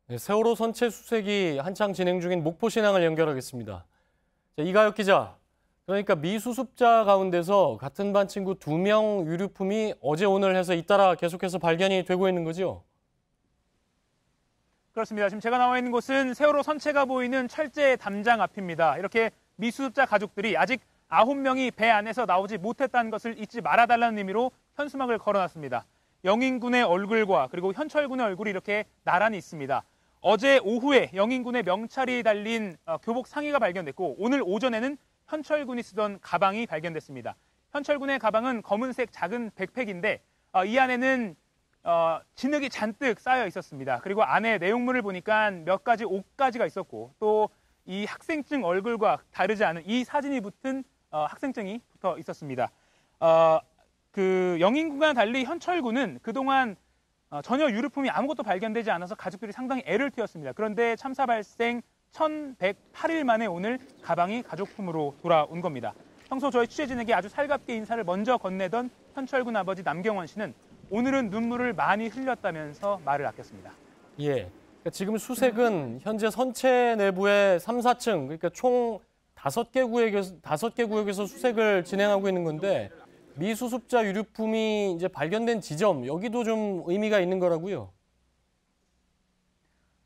네, 세월호 선체 수색이 한창 진행 중인 목포신항을 연결하겠습니다. 자, 이가혁 기자, 그러니까 미수습자 가운데서 같은 반 친구 2명 유류품이 어제 오늘 해서 잇따라 계속해서 발견이 되고 있는 거죠? 그렇습니다. 지금 제가 나와 있는 곳은 세월호 선체가 보이는 철제 담장 앞입니다. 이렇게 미수습자 가족들이 아직 9명이 배 안에서 나오지 못했다는 것을 잊지 말아달라는 의미로 현수막을 걸어놨습니다. 영인군의 얼굴과 그리고 현철군의 얼굴이 이렇게 나란히 있습니다. 어제 오후에 영인군의 명찰이 달린 교복 상의가 발견됐고 오늘 오전에는 현철군이 쓰던 가방이 발견됐습니다. 현철군의 가방은 검은색 작은 백팩인데 이 안에는 진흙이 잔뜩 쌓여 있었습니다. 그리고 안에 내용물을 보니까 몇 가지 옷가지가 있었고 또 이 학생증 얼굴과 다르지 않은 이 사진이 붙은 학생증이 붙어 있었습니다. 그 영인군과 달리 현철군은 그동안 전혀 유류품이 아무것도 발견되지 않아서 가족들이 상당히 애를 태웠습니다. 그런데 참사 발생 1108일 만에 오늘 가방이 가족품으로 돌아온 겁니다. 평소 저희 취재진에게 아주 살갑게 인사를 먼저 건네던 현철군 아버지 남경원 씨는 오늘은 눈물을 많이 흘렸다면서 말을 아꼈습니다. 예. 그러니까 지금 수색은 현재 선체 내부의 3, 4층, 그러니까 총 5개 구역에서 수색을 진행하고 있는 건데 미수습자 유류품이 이제 발견된 지점, 여기도 좀 의미가 있는 거라고요?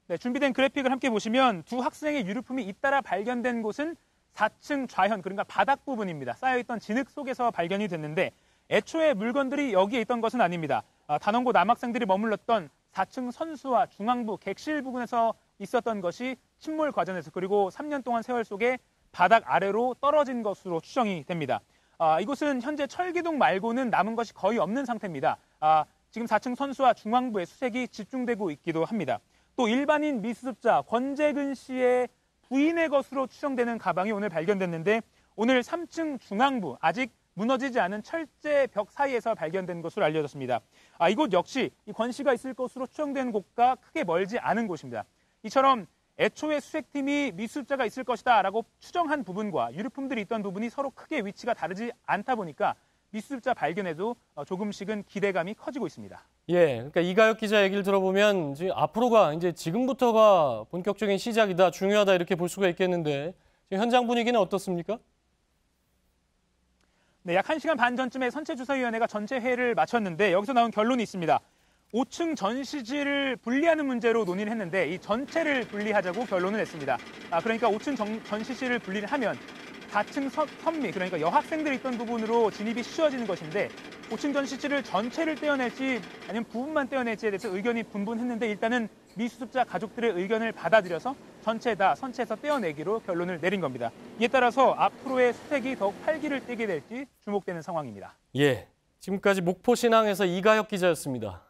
네, 준비된 그래픽을 함께 보시면 두 학생의 유류품이 잇따라 발견된 곳은 4층 좌현, 그러니까 바닥 부분입니다. 쌓여있던 진흙 속에서 발견이 됐는데 애초에 물건들이 여기에 있던 것은 아닙니다. 단원고 남학생들이 머물렀던 4층 선수와 중앙부 객실 부근에서 있었던 것이 침몰 과정에서 그리고 3년 동안 세월 속에 바닥 아래로 떨어진 것으로 추정이 됩니다. 이곳은 현재 철기둥 말고는 남은 것이 거의 없는 상태입니다. 지금 4층 선수와 중앙부에 수색이 집중되고 있기도 합니다. 또 일반인 미수습자 권재근 씨의 부인의 것으로 추정되는 가방이 오늘 발견됐는데 오늘 3층 중앙부 아직 무너지지 않은 철제 벽 사이에서 발견된 것으로 알려졌습니다. 이곳 역시 이 권 씨가 있을 것으로 추정되는 곳과 크게 멀지 않은 곳입니다. 이처럼 애초에 수색팀이 미수습자가 있을 것이다 라고 추정한 부분과 유류품들이 있던 부분이 서로 크게 위치가 다르지 않다 보니까 미수습자 발견에도 조금씩은 기대감이 커지고 있습니다. 예, 그러니까 이가혁 기자 얘기를 들어보면 이제 앞으로가 이제 지금부터가 본격적인 시작이다, 중요하다 이렇게 볼 수가 있겠는데 지금 현장 분위기는 어떻습니까? 네, 약 1시간 반 전쯤에 선체주사위원회가 전체 회의를 마쳤는데 여기서 나온 결론이 있습니다. 5층 전시지를 분리하는 문제로 논의를 했는데 이 전체를 분리하자고 결론을 냈습니다. 그러니까 5층 전시실을 분리를 하면 4층 선미, 그러니까 여학생들이 있던 부분으로 진입이 쉬워지는 것인데 5층 전시실을 전체를 떼어낼지 아니면 부분만 떼어낼지에 대해서 의견이 분분했는데 일단은 미수습자 가족들의 의견을 받아들여서 전체 다 선체에서 떼어내기로 결론을 내린 겁니다. 이에 따라서 앞으로의 수색이 더욱 활기를 띠게 될지 주목되는 상황입니다. 예, 지금까지 목포신항에서 이가혁 기자였습니다.